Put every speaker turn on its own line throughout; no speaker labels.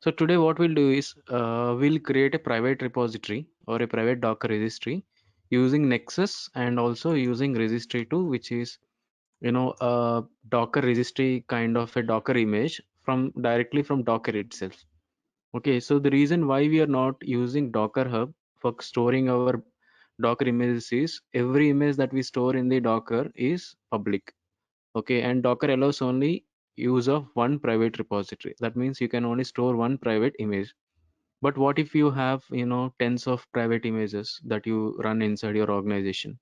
So today what we'll do is we'll create a private repository or a private Docker registry using Nexus and also using registry 2, which is a Docker registry kind of a Docker image from directly from Docker itself. Okay, so the reason why we are not using Docker Hub for storing our Docker images is every image that we store in the Docker is public. Okay, and Docker allows only use of one private repository. That means you can only store one private image. But what if you have, tens of private images that you run inside your organization,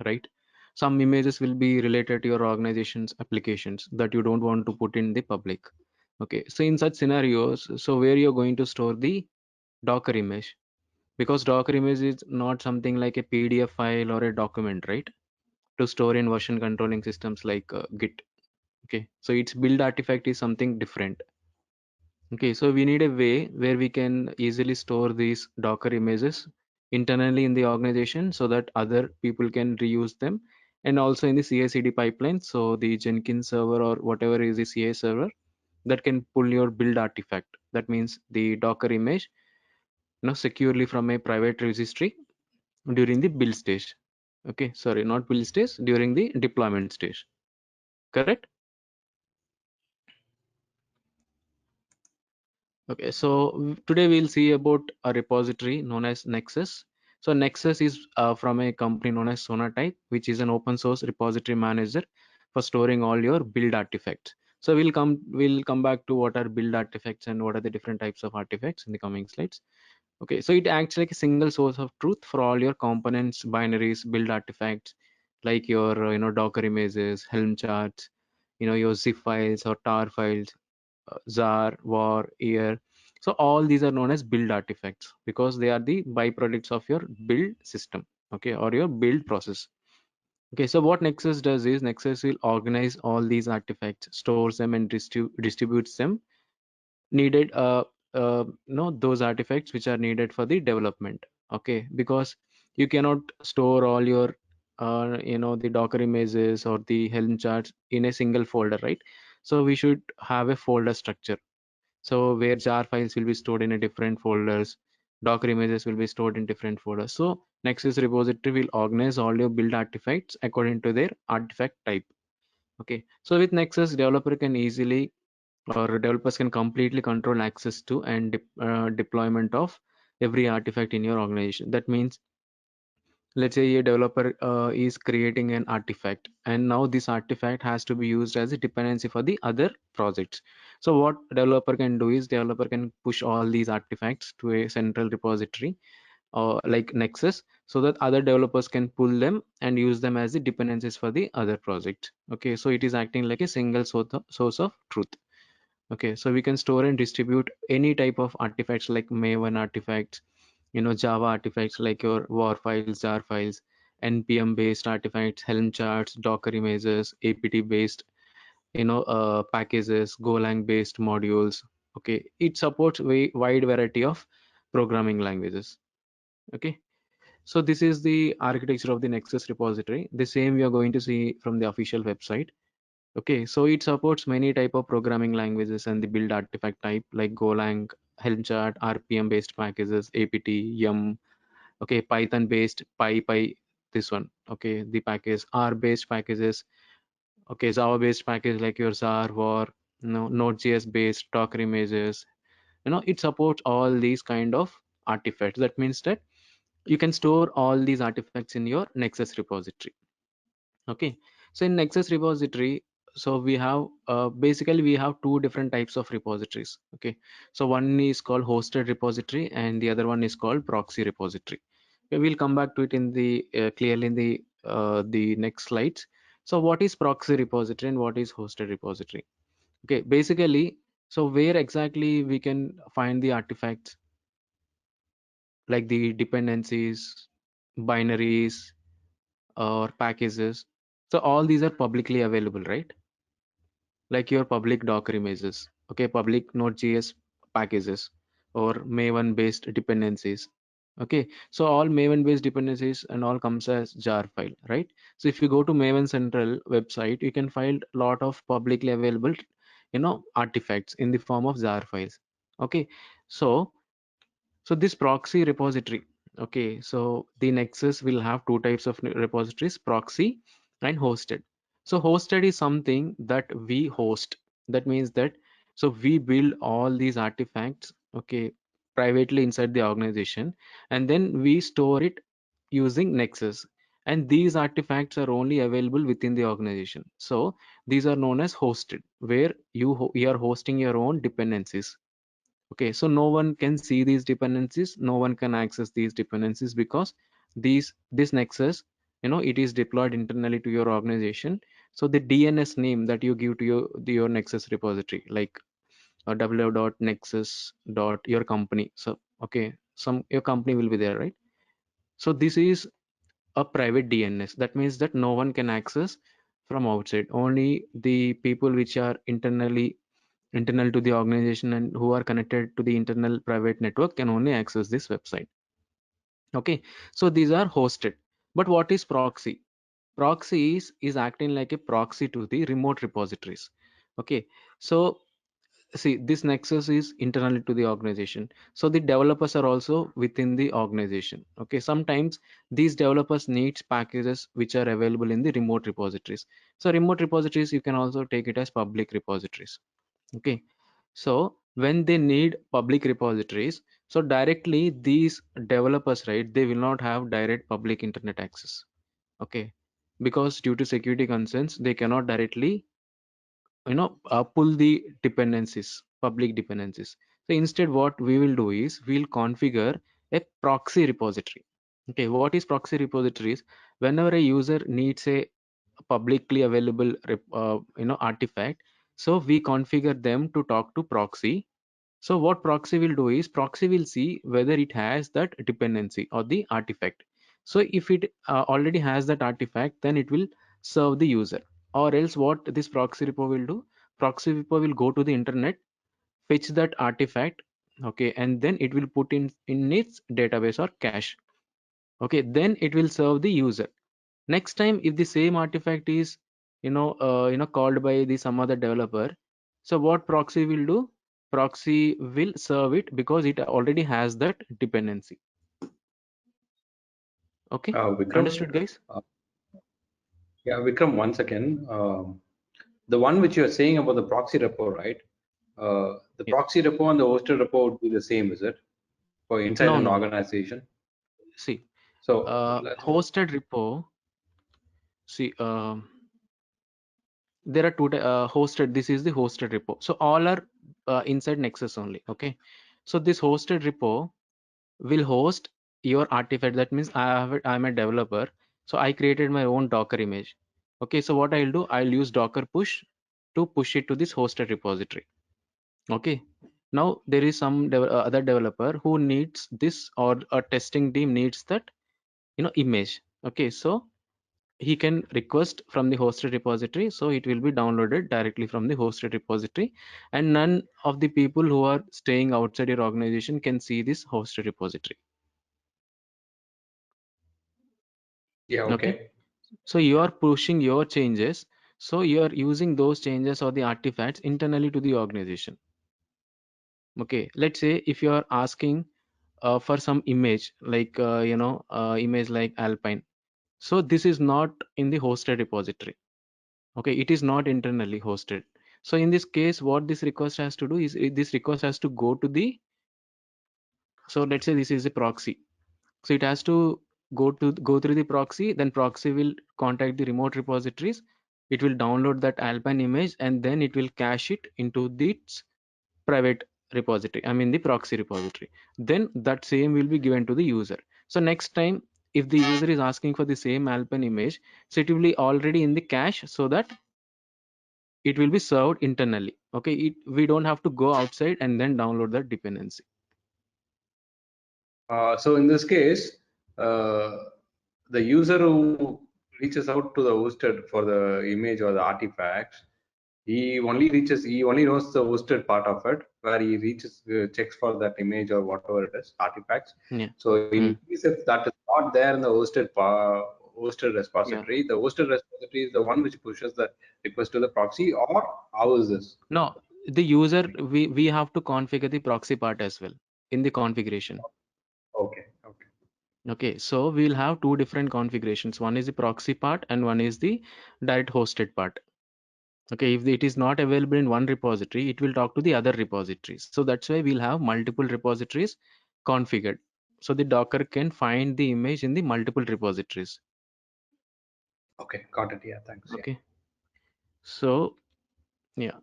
right? Some images will be related to your organization's applications that you don't want to put in the public. Okay, so in such scenarios, so where you're going to store the Docker image, because Docker image is not something like a PDF file or a document, right? To store in version controlling systems like Git. Okay, so its build artifact is something different. Okay, so we need a way where we can easily store these Docker images internally in the organization so that other people can reuse them, and also in the CI/CD pipeline. So the Jenkins server or whatever is the CI server that can pull your build artifact. That means the Docker image, securely from a private registry during the build stage. Okay, sorry, not build stage, during the deployment stage. Correct? Okay, so today we'll see about a repository known as Nexus. So Nexus is from a company known as Sonatype, which is an open source repository manager for storing all your build artifacts. So we'll come back to what are build artifacts and what are the different types of artifacts in the coming slides. Okay, so it acts like a single source of truth for all your components, binaries, build artifacts, like your Docker images, Helm charts, your zip files or tar files, zar, var, year. So all these are known as build artifacts because they are the byproducts of your build system, okay, or your build process. Okay, so what Nexus does is Nexus will organize all these artifacts, stores them, and distributes them needed those artifacts which are needed for the development. Okay, because you cannot store all your the Docker images or the Helm charts in a single folder, right? So we should have a folder structure, so where jar files will be stored in a different folders, Docker images will be stored in different folders. So Nexus repository will organize all your build artifacts according to their artifact type. Okay, so with Nexus, developer can easily or developers can completely control access to and deployment of every artifact in your organization. That means, let's say a developer is creating an artifact, and now this artifact has to be used as a dependency for the other projects. So what developer can do is developer can push all these artifacts to a central repository like Nexus, so that other developers can pull them and use them as the dependencies for the other project. Okay, so it is acting like a single source of truth. Okay, so we can store and distribute any type of artifacts like Maven artifacts, Java artifacts like your war files, jar files, npm based artifacts, Helm charts, Docker images, apt based, packages, Golang based modules. Okay, it supports a wide variety of programming languages. Okay, so this is the architecture of the Nexus repository. The same we are going to see from the official website. Okay, so it supports many type of programming languages and the build artifact type like Golang, Helm chart, RPM based packages, apt, yum. Okay, Python based, PyPy, this one. Okay, the package, R based packages. Okay, Java based package like your zar, var, Node.js based Docker images. It supports all these kind of artifacts. That means that you can store all these artifacts in your Nexus repository. Okay, so in Nexus repository, so we have basically we have two different types of repositories. Okay, so one is called hosted repository and the other one is called proxy repository. Okay, we'll come back to it in the clearly in the next slides. So what is proxy repository and what is hosted repository? Okay, basically, so where exactly we can find the artifacts like the dependencies, binaries, or packages. So all these are publicly available, right? Like your public Docker images, okay, public Node.js packages or Maven based dependencies. Okay, so all Maven based dependencies and all comes as jar file, right? So if you go to Maven Central website, you can find a lot of publicly available artifacts in the form of jar files. Okay, so this proxy repository, okay, so the Nexus will have two types of repositories, proxy and hosted. So hosted is something that we host. That means that so we build all these artifacts, okay, privately inside the organization, and then we store it using Nexus. And these artifacts are only available within the organization. So these are known as hosted, where you are hosting your own dependencies. Okay, so no one can see these dependencies, no one can access these dependencies, because this Nexus, it is deployed internally to your organization. So the DNS name that you give to your Nexus repository, like www.nexus.your company. So okay, your company will be there, right? So this is a private DNS. That means that no one can access from outside. Only the people which are internal to the organization and who are connected to the internal private network can only access this website. Okay, so these are hosted. But what is proxy? Proxy is acting like a proxy to the remote repositories. Okay, so see, this Nexus is internally to the organization, so the developers are also within the organization. Okay, sometimes these developers needs packages which are available in the remote repositories. So remote repositories, you can also take it as public repositories. Okay, so when they need public repositories, so directly these developers, right, they will not have direct public internet access. Okay, because due to security concerns, they cannot directly pull the dependencies, public dependencies. So instead what we will do is we'll configure a proxy repository. Okay, what is proxy repositories? Whenever a user needs a publicly available artifact, so we configure them to talk to proxy. So what proxy will do is proxy will see whether it has that dependency or the artifact. So if it already has that artifact, then it will serve the user. Or else what this proxy repo will do? Proxy repo will go to the internet, fetch that artifact, okay, and then it will put in its database or cache. Okay, then it will serve the user. Next time if the same artifact is called by the some other developer, so what proxy will do? Proxy will serve it because it already has that dependency. Okay,
Vikram,
understood guys?
yeah, Vikram, once again, the one which you are saying about the proxy repo, right? The
Yeah.
proxy repo and the hosted repo would be the same, is it? For inside
No,
an
no, no.
organization.
See,
So let's.
hosted repo. See, there are hosted. This is the hosted repo. So all are inside Nexus only. Okay. So this hosted repo will host your artifact. That means I'm a developer, so I created my own Docker image. Okay, so what I'll do, I'll use Docker push to push it to this hosted repository. Okay, now there is some other developer who needs this, or a testing team needs that image. Okay, so he can request from the hosted repository, so it will be downloaded directly from the hosted repository, and none of the people who are staying outside your organization can see this hosted repository.
Yeah,
Okay,
okay.
so you are pushing your changes, so you are using those changes or the artifacts internally to the organization. Okay, let's say if you are asking for some image like image like Alpine, so this is not in the hosted repository. Okay, it is not internally hosted. So in this case what this request has to do is this request has to go to the, so let's say this is a proxy, so it has to go through the proxy, then proxy will contact the remote repositories, it will download that Alpine image, and then it will cache it into its private repository, I mean the proxy repository. Then that same will be given to the user. So next time if the user is asking for the same Alpine image, so it will be already in the cache, so that it will be served internally. Okay, we don't have to go outside and then download that dependency.
So in this case, uh, the user who reaches out to the hosted for the image or the artifacts, he only knows the hosted part of it, where he reaches checks for that image or whatever it is, artifacts.
Yeah.
So in
Hmm.
case if that is not there in the hosted hosted
Yeah.
repository. The hosted repository is the one which pushes the request to the proxy, or how is this?
No, the user, we have to configure the proxy part as well in the configuration.
Okay, okay.
Okay, so we'll have two different configurations. One is the proxy part and one is the direct hosted part. Okay, if it is not available in one repository, it will talk to the other repositories. So that's why we'll have multiple repositories configured. So the Docker can find the image in the multiple repositories.
Okay, got it. Yeah, thanks. Yeah.
Okay, so yeah.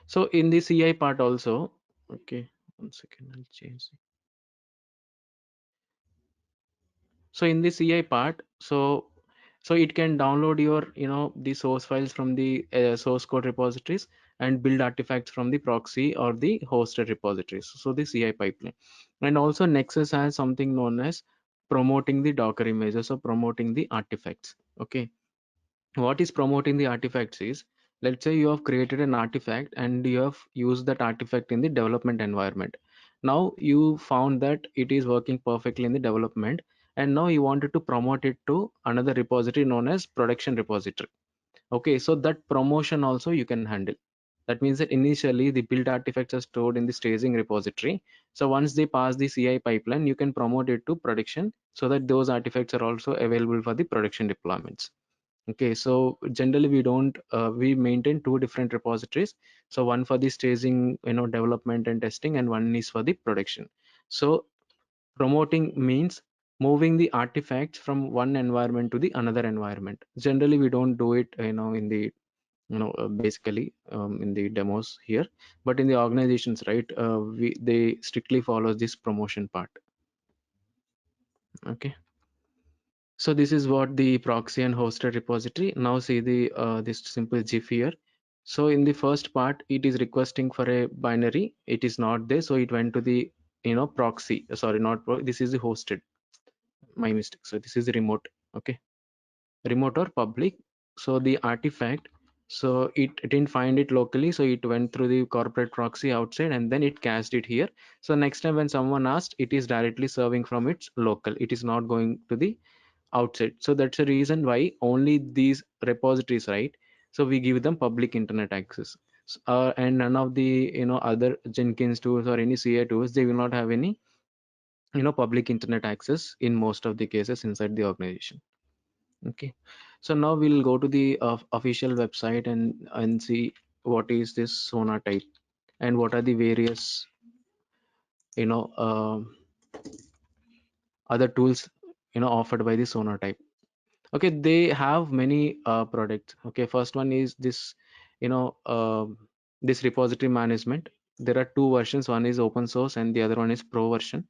So in the CI part also, okay, 1 second, I'll change. So in the CI part, so it can download your, the source files from the source code repositories and build artifacts from the proxy or the hosted repositories. So the CI pipeline. And also Nexus has something known as promoting the Docker images or promoting the artifacts. Okay, what is promoting the artifacts is, let's say you have created an artifact and you have used that artifact in the development environment. Now you found that it is working perfectly in the development, and now you wanted to promote it to another repository known as production repository. Okay, so that promotion also you can handle. That means that initially the build artifacts are stored in the staging repository. So once they pass the CI pipeline, you can promote it to production so that those artifacts are also available for the production deployments. Okay, so generally we don't we maintain two different repositories. So one for the staging, development and testing, and one is for the production. So promoting means moving the artifacts from one environment to the another environment. Generally we don't do it, in the, basically, in the demos here, but in the organizations, right, they strictly follow this promotion part. Okay, so this is what the proxy and hosted repository. Now see the this simple GIF here. So in the first part, it is requesting for a binary. It is not there, so it went to the, proxy. Sorry, not this is the hosted. My mistake. So this is the remote. Okay, remote or public. So the artifact. So it didn't find it locally, so it went through the corporate proxy outside, and then it cached it here. So next time when someone asked, it is directly serving from its local. It is not going to the outside. So that's the reason why only these repositories, right, so we give them public internet access. And none of the, other Jenkins tools or any CI tools, they will not have any, public internet access in most of the cases inside the organization. Okay, so now we'll go to the official website and see what is this Sonatype and what are the various, you know other tools, offered by the Sonatype. Okay, they have many products. Okay, first one is this, you know this repository management. There are two versions, one is open source and the other one is pro version.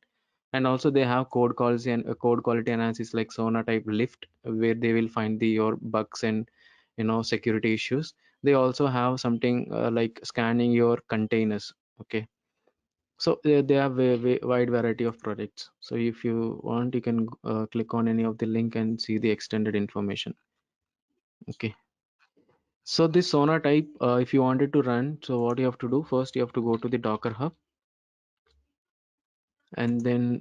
And also they have code quality and code quality analysis like Sonatype Lift, where they will find the your bugs and, security issues. They also have something like scanning your containers. Okay, so they have a wide variety of products. So if you want, you can click on any of the link and see the extended information. Okay. So this Sonatype, if you wanted to run, so what you have to do first, you have to go to the Docker Hub and then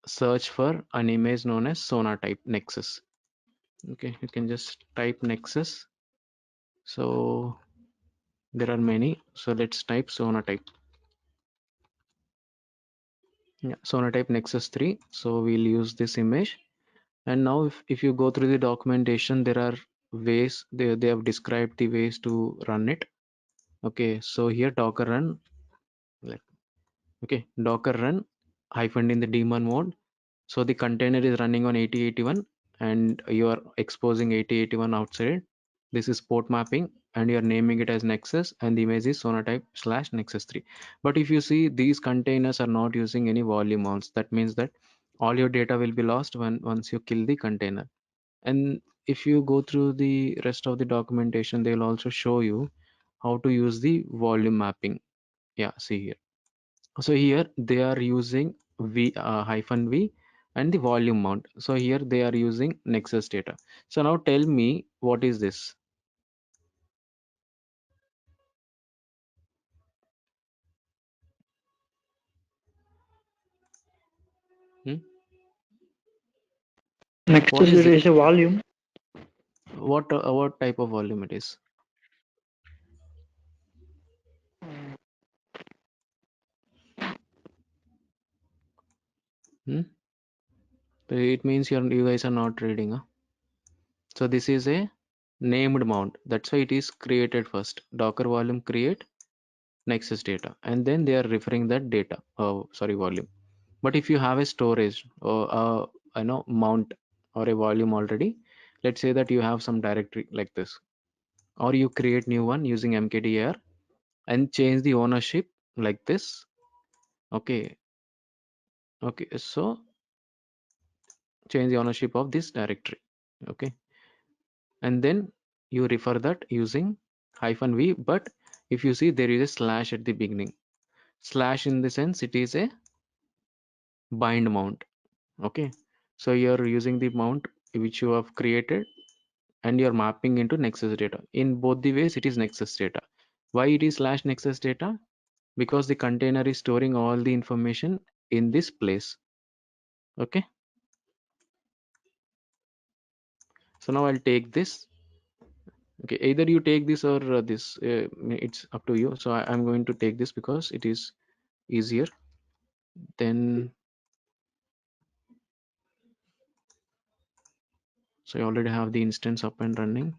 search for an image known as Sonatype Nexus. Okay, you can just type Nexus. So there are many. So let's type Sonatype. Yeah, Sonatype Nexus 3. So we'll use this image. And now if you go through the documentation, there are ways they have described the ways to run it. Okay, so here Docker run, like, okay, Docker run hyphen in the daemon mode. So the container is running on 8081 and you are exposing 8081 outside. This is port mapping and you are naming it as Nexus, and the image is Sonatype slash Nexus 3. But if you see, these containers are not using any volume mounts. That means that all your data will be lost once you kill the container. And if you go through the rest of the documentation, they will also show you how to use the volume mapping. Yeah, see here. So here they are using v and the volume mount. So here they are using Nexus data. So now tell me, what is this? Hmm? What
Nexus
is
data is a volume.
what type of volume it is? Hmm? It means you guys are not reading, huh? So this is a named mount. That's why it is created first. Docker volume create Nexus data, and then they are referring that data. Oh, sorry, volume. But if you have a storage or mount or a volume already, let's say that you have some directory like this, or you create new one using mkdir and change the ownership like this. Okay, okay. So change the ownership of this directory. Okay, and then you refer that using -v. But if you see, there is a slash at the beginning. Slash in the sense it is a bind mount. Okay, so you're using the mount which you have created and you're mapping into Nexus data. In both the ways, it is Nexus data. Why it is slash Nexus data? Because the container is storing all the information in this place. Okay, so now I'll take this. Okay, either you take this or this, it's up to you. So I'm going to take this because it is easier. Then, so I already have the instance up and running.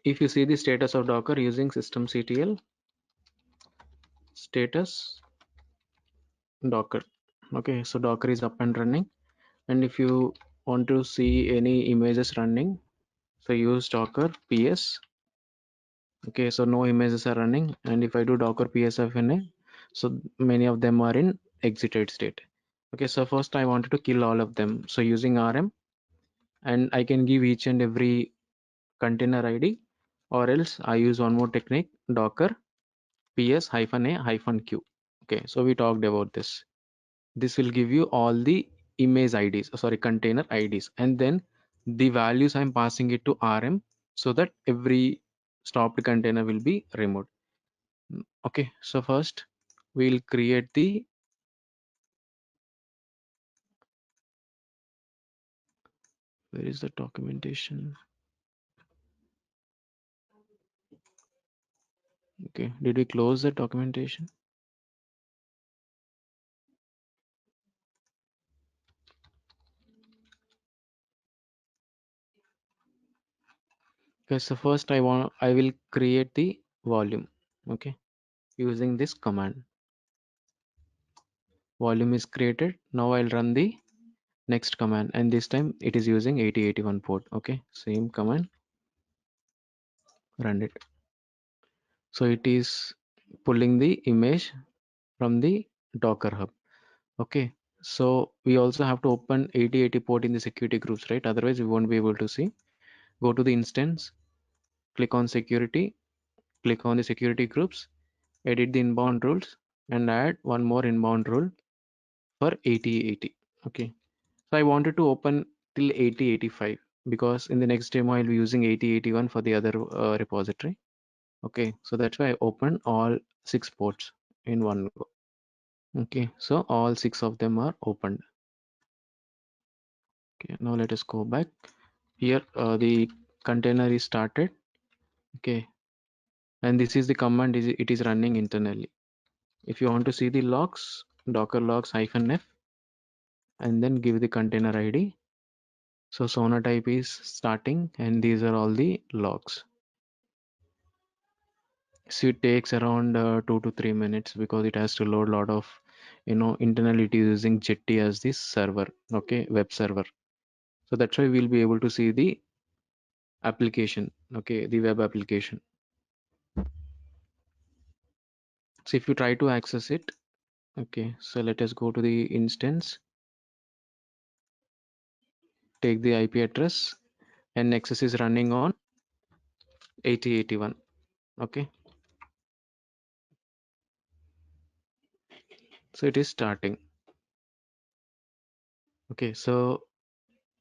If you see the status of Docker using systemctl status Docker. Okay, so Docker is up and running. And if you want to see any images running, so use docker ps. Okay, so no images are running. And if I do docker psfna, so many of them are in exited state. Okay, so first I wanted to kill all of them, so using rm, and I can give each and every container id, or else I use one more technique, docker ps -a -q. Okay, so we talked about this. This will give you all the image IDs, sorry, container IDs, and then the values I'm passing it to RM so that every stopped container will be removed. Okay, so first we'll create the, where is the documentation? Okay, did we close the documentation? Okay, so first I will create the volume. Okay, using this command. Volume is created. Now I'll run the next command, and this time it is using 8081 port. Okay, same command, run it. So it is pulling the image from the Docker Hub. Okay, so we also have to open 8080 port in the security groups, right? Otherwise we won't be able to see. Go to the instance, click on security, click on the security groups, edit the inbound rules, and add one more inbound rule for 8080. Okay, so I wanted to open till 8085 because in the next demo I'll be using 8081 for the other repository. Okay, so that's why I opened all 6 ports in one go. Okay, so all 6 of them are opened. Okay, now let us go back. Here the container is started. Okay, and this is the command it is running internally. If you want to see the logs, docker logs -f, and then give the container ID. So Sonatype is starting, and these are all the logs. So it takes around 2 to 3 minutes because it has to load a lot of, internally it is using Jetty as the server. Okay, web server. So that's why we'll be able to see the application. Okay, the web application. So if you try to access it, okay, so let us go to the instance, take the IP address, and Nexus is running on 8081. Okay, so it is starting. Okay, so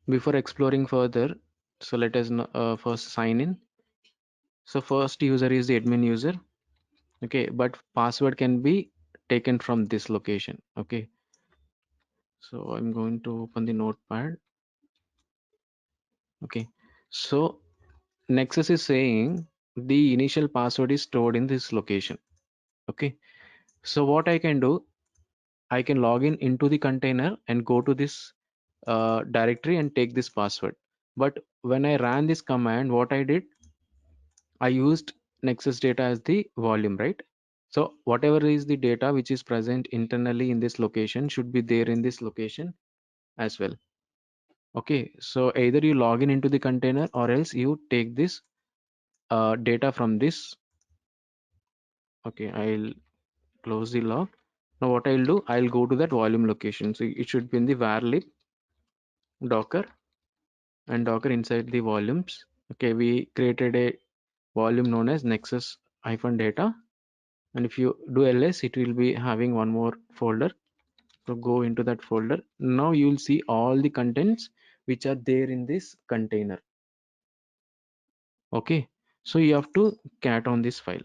before exploring further, So let us first sign in. So first user is the admin user. Okay, but password can be taken from this location. Okay, so I'm going to open the notepad. Okay, so Nexus is saying the initial password is stored in this location. Okay, so what I can do, I can log in into the container and go to this directory and take this password. But when I ran this command, what I did, I used Nexus data as the volume, right? So whatever is the data which is present internally in this location should be there in this location as well. Okay, so either you log in into the container or else you take this data from this. Okay, I'll close the log. Now what I'll do, I'll go to that volume location. So it should be in the var lib docker and docker inside the volumes. Okay, we created a volume known as nexus hyphen data. And if you do ls, it will be having one more folder. So go into that folder. Now you will see all the contents which are there in this container. Okay, so you have to cat on this file.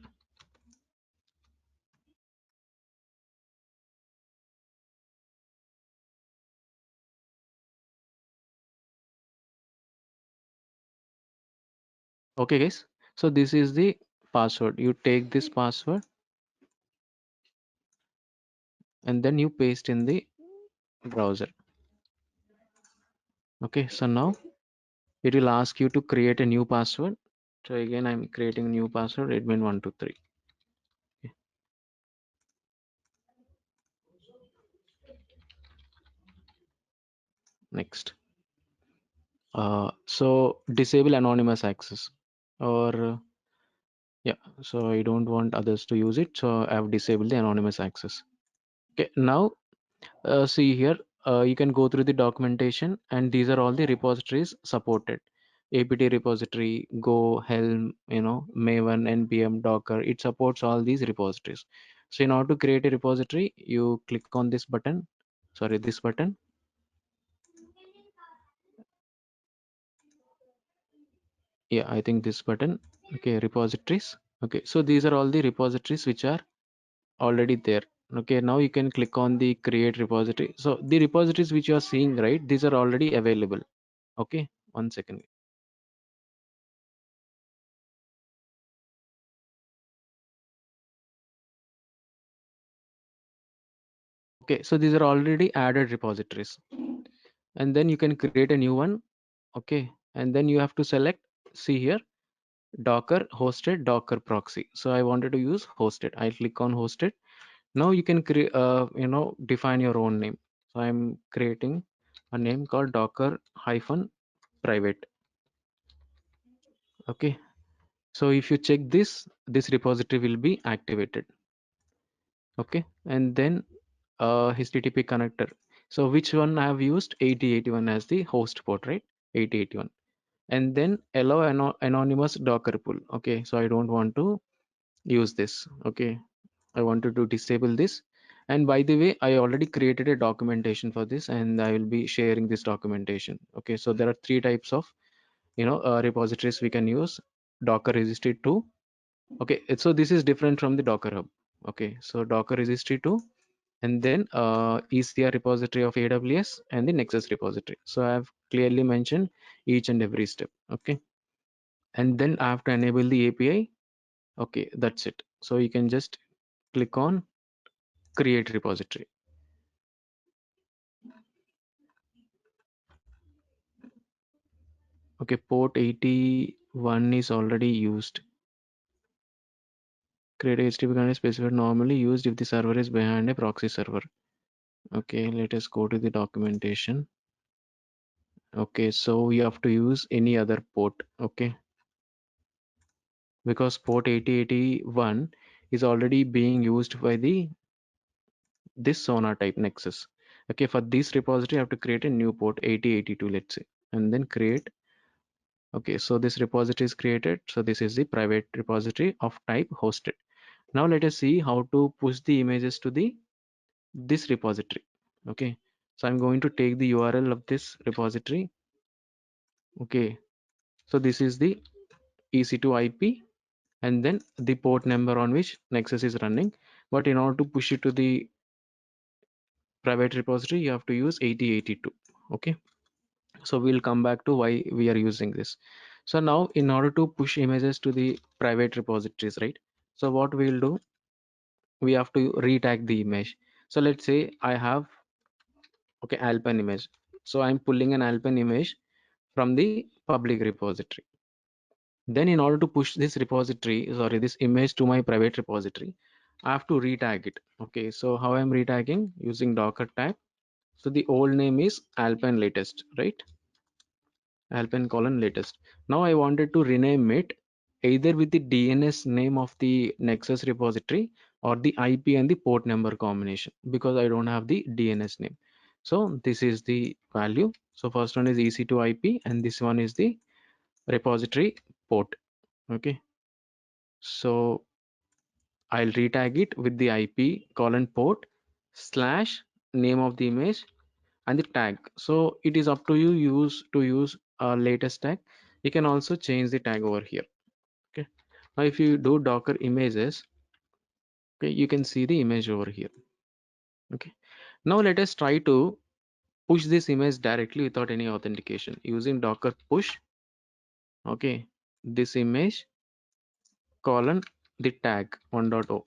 Okay guys, so this is the password. You take this password and then you paste in the browser. Okay, so now it will ask you to create a new password. So again, I'm creating a new password, admin123. Okay. Next. So disable anonymous access, or yeah, so I don't want others to use it. So I've disabled the anonymous access. Okay, now see here, you can go through the documentation and these are all the repositories supported. apt repository, Go, Helm, Maven, npm, Docker. It supports all these repositories. So in order to create a repository, you click on this button. Sorry, this button. Yeah, I think this button. Okay, repositories. Okay, so these are all the repositories which are already there. Okay, now you can click on the create repository. So the repositories which you are seeing, right, these are already available. Okay, one second. Okay, so these are already added repositories, and then you can create a new one. Okay, and then you have to select, see here, Docker hosted, Docker proxy. So I wanted to use hosted. I click on hosted. Now you can create, define your own name. So I'm creating a name called Docker hyphen private. Okay, so if you check this repository will be activated. Okay, and then HTTP connector. So which one I have used? 8081 as the host port, right? 8081. And then allow anonymous Docker pool. Okay, so I don't want to use this. Okay, I wanted to disable this. And by the way, I already created a documentation for this and I will be sharing this documentation. Okay, so there are three types of repositories we can use. Docker registry 2. Okay, so this is different from the Docker Hub. Okay, so Docker registry 2, and then ECR repository of AWS and the Nexus repository. So I have clearly mentioned each and every step. Okay, and then I have to enable the API. Okay, that's it. So you can just click on create repository. Okay, port 81 is already used. Create HTTP connection specified normally used if the server is behind a proxy server. Okay, let us go to the documentation. Okay, so you have to use any other port. Okay, because port 8081 is already being used by the this Sonar type Nexus. Okay, for this repository, I have to create a new port 8082, let's say, and then create. Okay, so this repository is created. So this is the private repository of type hosted. Now let us see how to push the images to the this repository. Okay, so I'm going to take the URL of this repository. Okay, So this is the EC2 IP and then the port number on which Nexus is running. But in order to push it to the private repository, you have to use 8082. Okay, so we'll come back to why we are using this. So now in order to push images to the private repositories, right? So what we'll do, we have to retag the image. So let's say I have, okay, Alpine image. So I'm pulling an Alpine image from the public repository. Then in order to push this repository, sorry, this image to my private repository, I have to retag it. Okay, so how I'm retagging? Using Docker tag. So the old name is Alpine latest, right? Alpine colon latest. Now I wanted to rename it either with the DNS name of the Nexus repository or the IP and the port number combination, because I don't have the DNS name. So this is the value. So first one is EC2 IP and this one is the repository port. Okay, so I'll retag it with the IP colon port slash name of the image and the tag. So it is up to you use a latest tag. You can also change the tag over here. Okay, now if you do Docker images, okay, you can see the image over here. Okay, now let us try to push this image directly without any authentication using Docker push. Okay, this image colon the tag 1.0.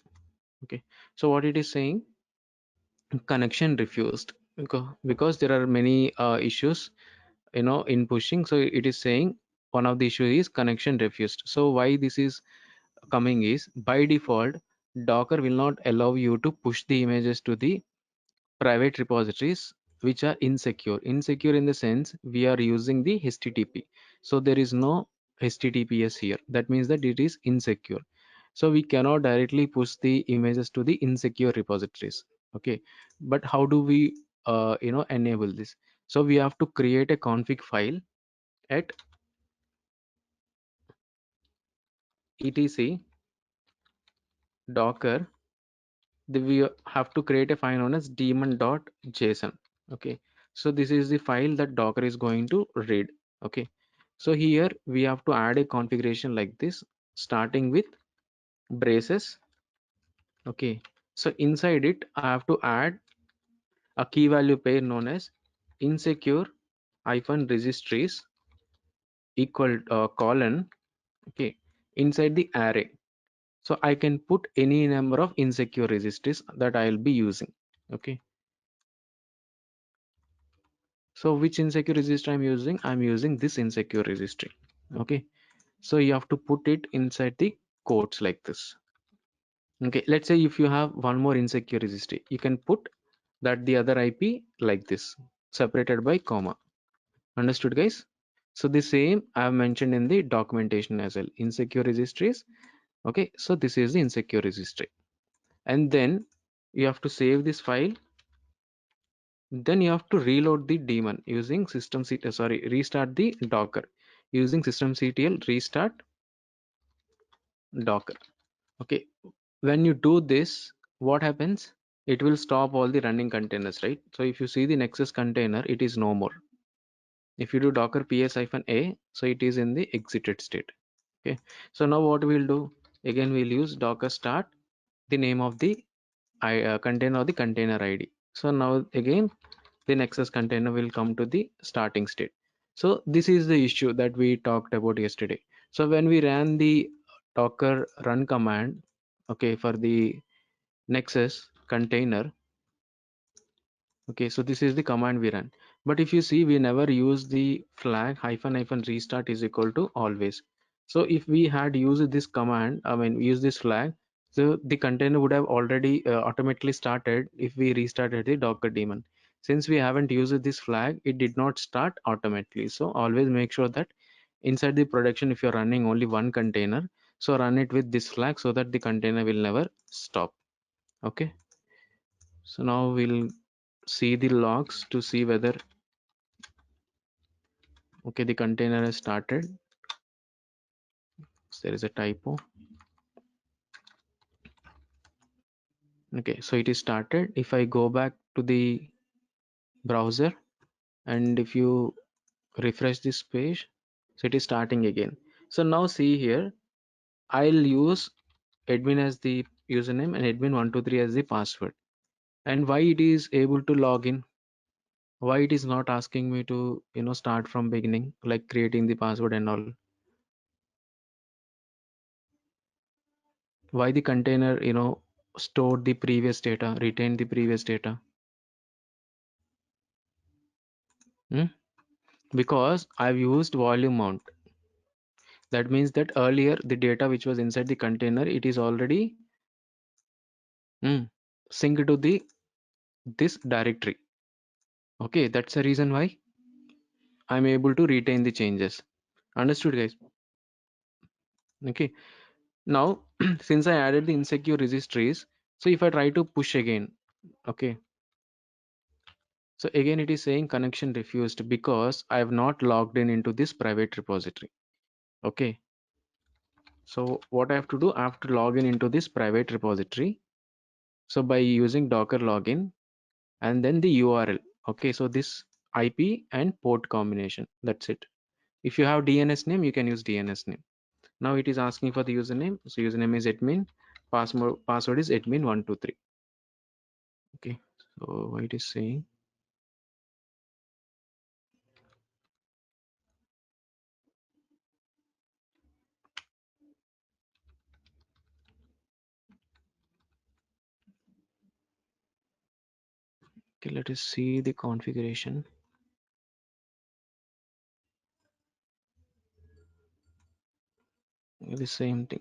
Okay, so what it is saying, connection refused, because there are many issues, in pushing. So it is saying one of the issue is connection refused. So why this is coming is, by default Docker will not allow you to push the images to the private repositories which are insecure in the sense we are using the HTTP. So there is no HTTPS here. That means that it is insecure. So we cannot directly push the images to the insecure repositories. Okay, but how do we enable this? So we have to create a config file at etc docker. We have to create a file known as daemon.json. Okay, so this is the file that Docker is going to read. Okay, so here we have to add a configuration like this, starting with braces. Okay, so inside it I have to add a key value pair known as insecure hyphen registries equal colon. Okay, inside the array. So I can put any number of insecure registries that I'll be using. Okay, so which insecure registry I'm using? I'm using this insecure registry. Okay, so you have to put it inside the quotes like this. Okay, let's say if you have one more insecure registry, you can put that the other IP like this, separated by comma. Understood, guys? So the same I have mentioned in the documentation as well. Insecure registries. Okay, so this is the insecure registry, and then you have to save this file. Then you have to reload the daemon using restart the Docker using systemctl restart Docker. Okay, when you do this, what happens? It will stop all the running containers, right? So if you see the Nexus container, it is no more. If you do Docker ps-a, so it is in the exited state. Okay, so now what we'll do? Again, we'll use Docker start the name of the container or the container ID. So now again the Nexus container will come to the starting state. So this is the issue that we talked about yesterday. So when we ran the Docker run command, okay, for the Nexus container, okay, so this is the command we run. But if you see, we never use the flag hyphen hyphen restart is equal to always. So if we had used this command, I mean use this flag, so the container would have already automatically started if we restarted the Docker daemon. Since we haven't used this flag, it did not start automatically. So always make sure that inside the production, if you're running only one container, so run it with this flag so that the container will never stop. Okay, so now we'll see the logs to see whether, okay, the container has started. So there is a typo. Okay, so it is started. If I go back to the browser and if you refresh this page, So it is starting again. So now see here, I'll use admin as the username and admin123 as the password. And why it is able to log in? Why it is not asking me to, start from beginning, like creating the password and all? Why the container, stored the previous data, retained the previous data? Hmm? Because I've used volume mount. That means that earlier the data which was inside the container, it is already synced to the this directory. Okay, that's the reason why I'm able to retain the changes. Understood, guys? Okay. Now, since I added the insecure registries, so if I try to push again, okay, so again it is saying connection refused because I have not logged in into this private repository. Okay, so what I have to do, I have to log in into this private repository. So by using Docker login and then the URL. Okay, so this IP and port combination. That's it. If you have DNS name, you can use DNS name. Now it is asking for the username. So username is admin, password is admin123. Okay, so what it is saying, okay, let us see the configuration. The same thing.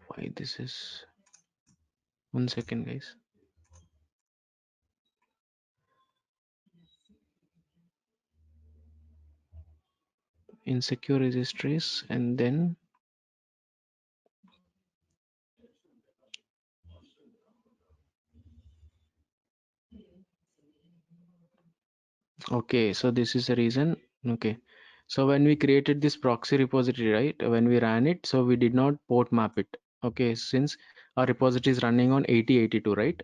Why this is, 1 second, guys. Insecure registries and then, okay, so this is the reason. Okay, so when we created this proxy repository, right, when we ran it, so we did not port map it. Okay, since our repository is running on 8082, right?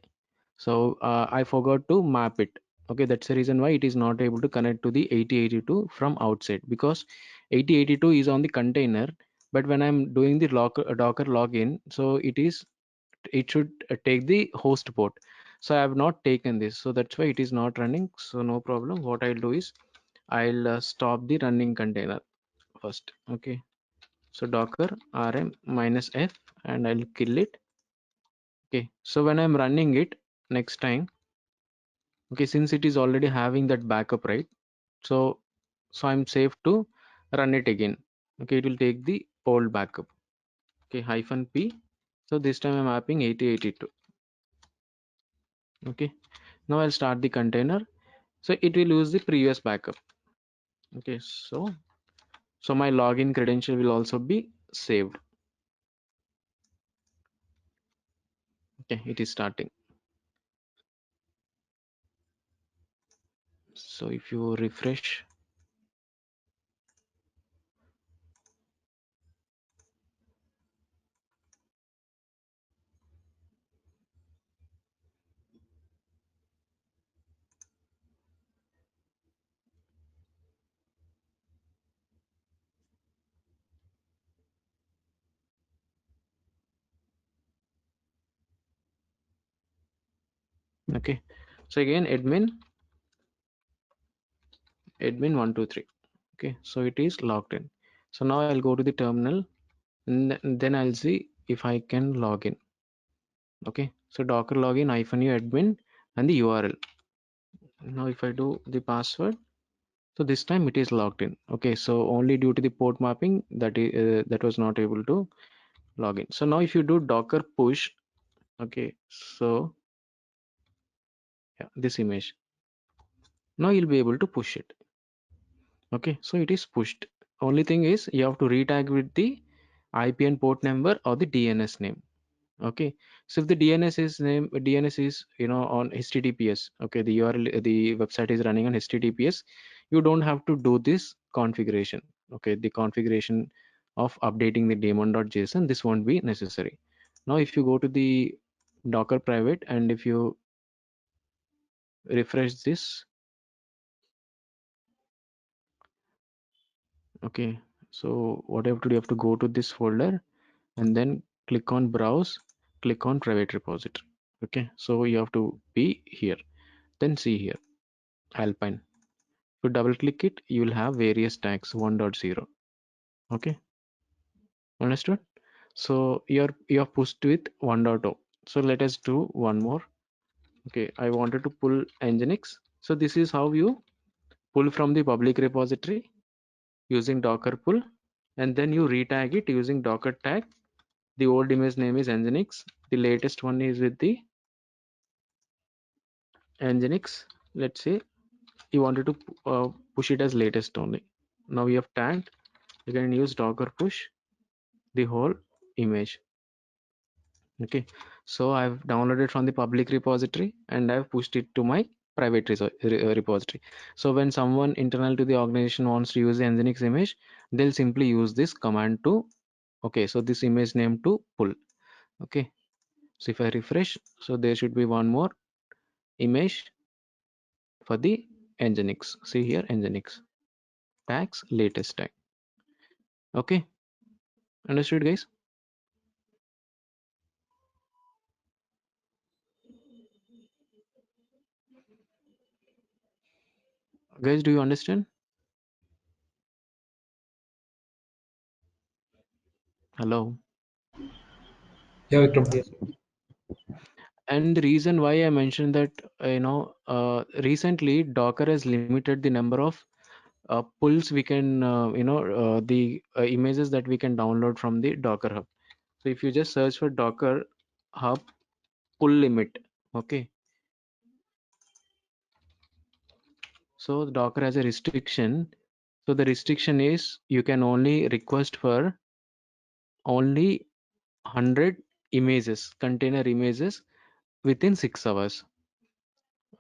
So I forgot to map it. Okay, that's the reason why it is not able to connect to the 8082 from outside, because 8082 is on the container, but when I'm doing the Docker login, so it should take the host port. So I have not taken this, so that's why it is not running. So no problem. What I'll do is I'll stop the running container first. Okay, so Docker rm -f and I'll kill it. Okay, so when I'm running it next time, okay, since it is already having that backup, right? So I'm safe to run it again. Okay, it will take the old backup. Okay, -p. So this time I'm mapping 8082. Okay, now I'll start the container. So it will use the previous backup. Okay, so my login credential will also be saved. Okay, it is starting. So if you refresh, okay, so again admin123. Okay, so it is logged in. So now I'll go to the terminal and then I'll see if I can log in. Okay, so Docker login -u admin and the URL. Now if I do the password, so this time it is logged in. Okay, so only due to the port mapping that was not able to log in. So now if you do Docker push, okay, so yeah, this image, now you'll be able to push it. Okay, so it is pushed. Only thing is you have to retag with the IP and port number or the DNS name. Okay, so if the DNS is on HTTPS, okay, the URL, the website is running on HTTPS, you don't have to do this configuration. Okay, the configuration of updating the daemon.json, this won't be necessary. Now if you go to the Docker private and if you refresh this, okay, so what you have to do, you have to go to this folder and then click on browse, click on private repository. Okay, so you have to be here, then see here Alpine. If you double click it, you will have various tags 1.0. Okay, understood? So you're pushed with 1.0. So let us do one more. Okay, I wanted to pull Nginx. So this is how you pull from the public repository using Docker pull, and then you retag it using Docker tag. The old image name is Nginx. The latest one is with the Nginx. Let's say you wanted to push it as latest only. Now you have tagged. You can use Docker push the whole image. Okay, so I've downloaded from the public repository and I've pushed it to my private repository. So when someone internal to the organization wants to use the Nginx image, they'll simply use this command to, okay, so this image name to pull. Okay, so if I refresh, so there should be one more image for the Nginx. See here, Nginx tags latest tag. Okay, understood, guys? Guys, do you understand? Hello.
Yeah, Vikram. Yes.
And the reason why I mentioned that, recently Docker has limited the number of pulls we can, the images that we can download from the Docker Hub. So if you just search for Docker Hub pull limit, okay, so Docker has a restriction. So the restriction is you can only request for only 100 images, container images within 6 hours.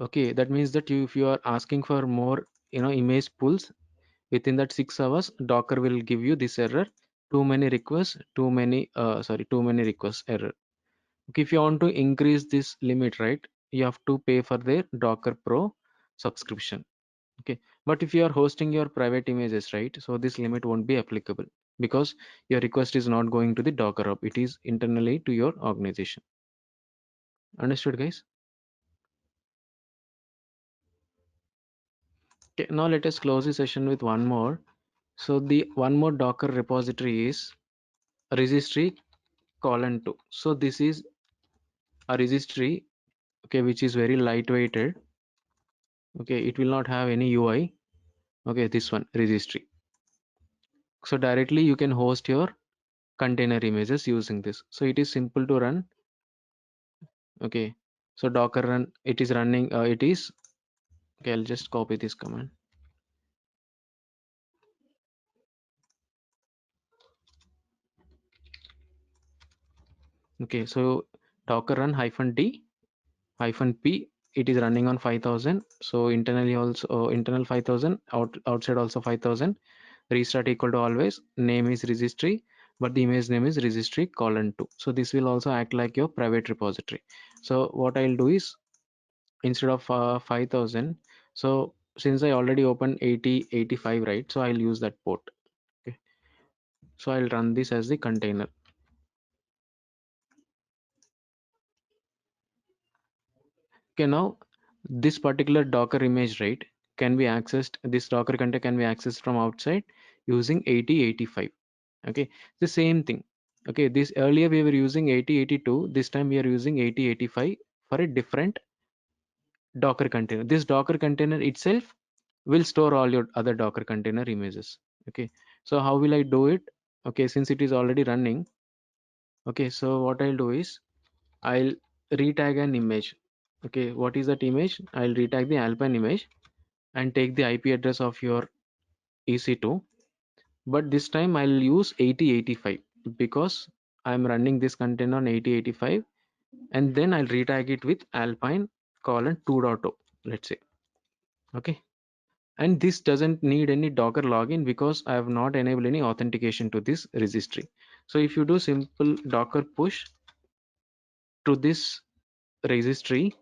Okay, that means that if you are asking for more, image pulls within that 6 hours, Docker will give you this error: too many requests, too many requests error. Okay, if you want to increase this limit, right, you have to pay for their Docker Pro subscription. Okay, but if you are hosting your private images, right, so this limit won't be applicable because your request is not going to the Docker Hub, it is internally to your organization. Understood, guys? Okay, now let us close the session with one more. So the one more Docker repository is registry colon 2. So this is a registry, okay, which is very lightweighted. Okay, it will not have any UI. Okay, this one registry. So directly you can host your container images using this. So it is simple to run. Okay, so Docker run, it is running, it is, okay, I'll just copy this command. Okay, so Docker run -d -p, it is running on 5000. So internally also internal 5000, outside also 5000. Restart equal to always, name is registry, but the image name is registry colon 2. So this will also act like your private repository. So what I'll do is, instead of 5000, so since I already opened 8085, right, so I'll use that port. Okay, so I'll run this as the container. Okay, now this particular Docker image, right, can be accessed, this Docker container can be accessed from outside using 8085. Okay, the same thing. Okay, this earlier we were using 8082, this time we are using 8085 for a different Docker container. This Docker container itself will store all your other Docker container images. Okay, so how will I do it? Okay, since it is already running, okay, so what I'll do is I'll retag an image. Okay, what is that image? I'll retag the Alpine image and take the IP address of your EC2, but this time I'll use 8085 because I'm running this container on 8085, and then I'll retag it with alpine colon 2.0, let's say. Okay, and this doesn't need any Docker login because I have not enabled any authentication to this registry. So if you do simple Docker push to this registry,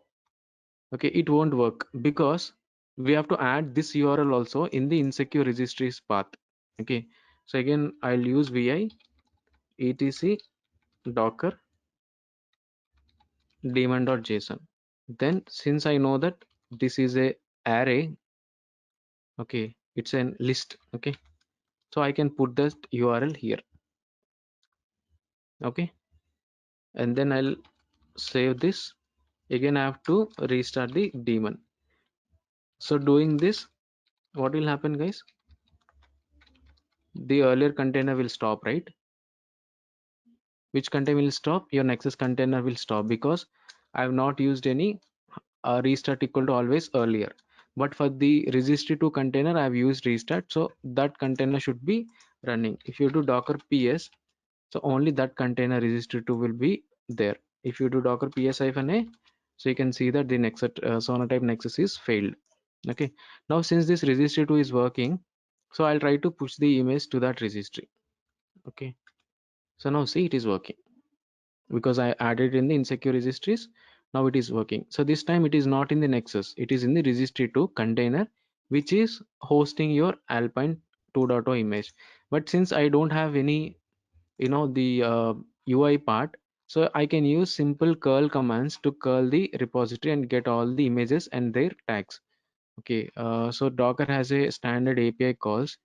okay, it won't work because we have to add this URL also in the insecure registries path. Okay, so again I'll use vi etc docker daemon.json. Then since I know that this is a array, okay, it's a list, okay, so I can put that URL here. Okay, and then I'll save this. Again I have to restart the daemon. So doing this, what will happen, guys? The earlier container will stop, right? Which container will stop? Your Nexus container will stop because I have not used any restart equal to always earlier. But for the registry to container, I have used restart, so that container should be running. If you do docker ps, so only that container registry 2 will be there. If you do docker ps-a, so you can see that the Nexus Sonatype Nexus is failed. Okay, now since this registry 2 is working, so I'll try to push the image to that registry. Okay, so now see, it is working because I added in the insecure registries. Now it is working. So this time it is not in the Nexus, it is in the registry 2 container, which is hosting your Alpine 2.0 image. But since I don't have any, the UI part, so I can use simple curl commands to curl the repository and get all the images and their tags. Okay, so Docker has a standard API calls.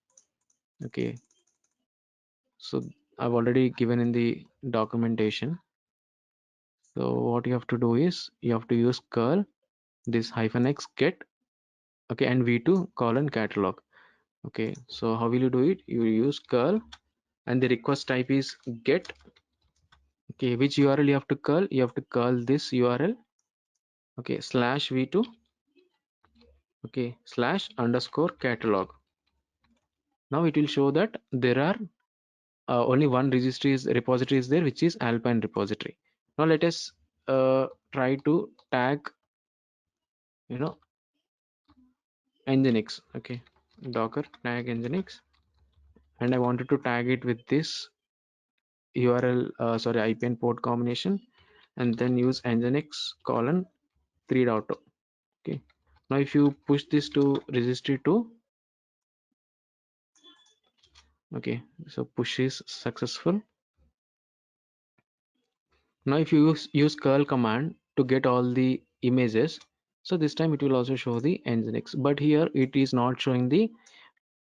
Okay, so I've already given in the documentation. So what you have to do is you have to use curl this -x get, okay, and v2 colon catalog. Okay, so how will you do it? You use curl and the request type is get. Okay, which URL you have to curl? You have to curl this URL, okay, slash v2, okay, slash underscore catalog. Now it will show that there are only one repository is there, which is Alpine repository. Now let us try to tag, you know nginx. Okay, docker tag nginx, and I wanted to tag it with this URL, sorry, IP and port combination, and then use nginx colon 3.0. Okay, now if you push this to registry 2, okay, so push is successful. Now if you use curl command to get all the images, so this time it will also show the nginx, but here it is not showing the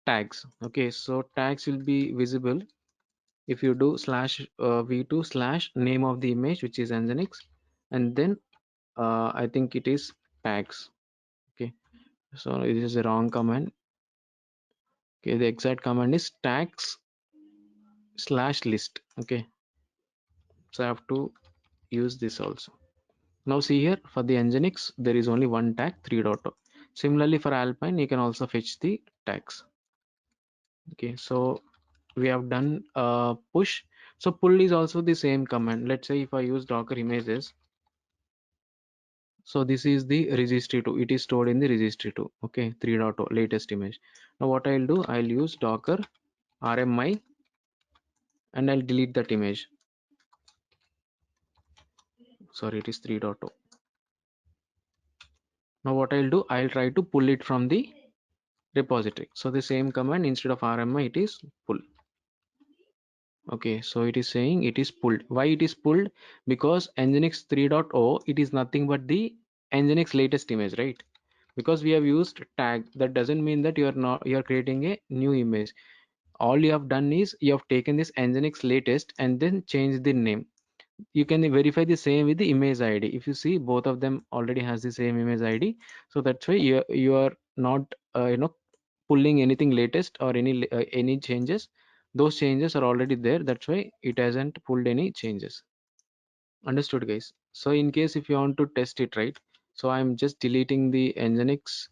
tags. Okay, so tags will be visible if you do slash v2 slash name of the image, which is nginx, and then I think it is tags. Okay, so it is a wrong command. Okay, the exact command is tags slash list. Okay, so I have to use this also. Now see here, for the nginx there is only one tag 3.0. Similarly for Alpine you can also fetch the tags. Okay, so we have done push. So pull is also the same command. Let's say if I use docker images, so this is the registry 2, it is stored in the registry 2. Okay, 3.0 latest image. Now what I'll do, I'll use docker rmi and I'll delete that image. Sorry, it is 3.0. Now what I'll do, I'll try to pull it from the repository. So the same command, instead of rmi it is pull. Okay, so it is saying it is pulled. Why it is pulled? Because nginx 3.0, it is nothing but the nginx latest image, right? Because we have used tag, that doesn't mean that you're creating a new image. All you have done is you have taken this nginx latest and then changed the name. You can verify the same with the image ID. If you see, both of them already has the same image ID, so that's why you are not pulling anything latest or any changes. Those changes are already there, that's why it hasn't pulled any changes. Understood, guys? So in case if you want to test it, right, so I'm just deleting the nginx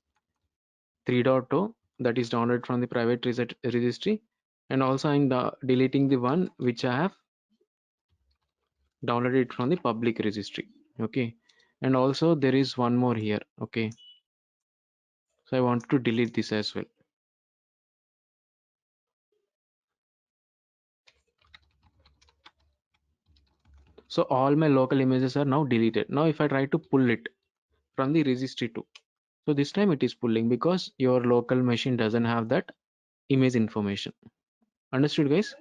3.0, that is downloaded from the private registry, and also I'm deleting the one which I have downloaded it from the public registry. Okay, and also there is one more here. Okay, so I want to delete this as well. So all my local images are now deleted. Now if I try to pull it from the registry too, so this time it is pulling because your local machine doesn't have that image information. Understood, guys?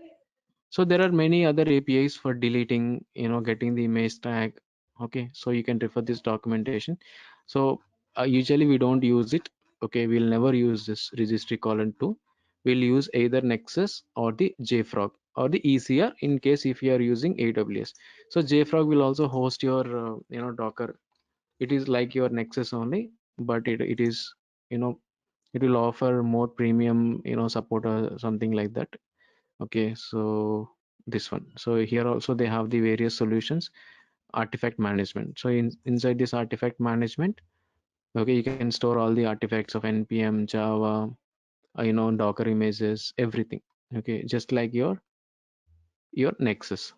So there are many other APIs for deleting, getting the image tag. Okay, so you can refer this documentation. So usually we don't use it. Okay, we'll never use this registry colon 2. We'll use either Nexus or the JFrog or the ECR in case if you are using AWS. So JFrog will also host your Docker. It is like your Nexus only, but it is, you know it will offer more premium support or something like that. Okay, so this one. So here also they have the various solutions. Artifact management. So inside this artifact management, okay, you can store all the artifacts of npm, Java, Docker images, everything. Okay, just like your Nexus.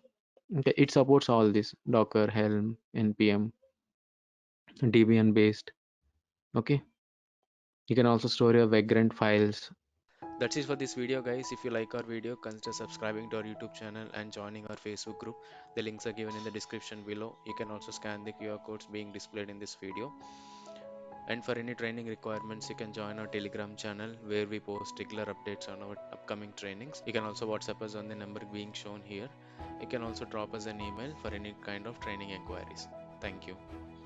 Okay, it supports all this: Docker, Helm, npm, Debian based. Okay, you can also store your Vagrant files.
That's it for this video, guys. If you like our video, consider subscribing to our YouTube channel and joining our Facebook group. The links are given in the description below. You can also scan the QR codes being displayed in this video. And for any training requirements, you can join our Telegram channel where we post regular updates on our upcoming trainings. You can also WhatsApp us on the number being shown here. You can also drop us an email for any kind of training inquiries. Thank you.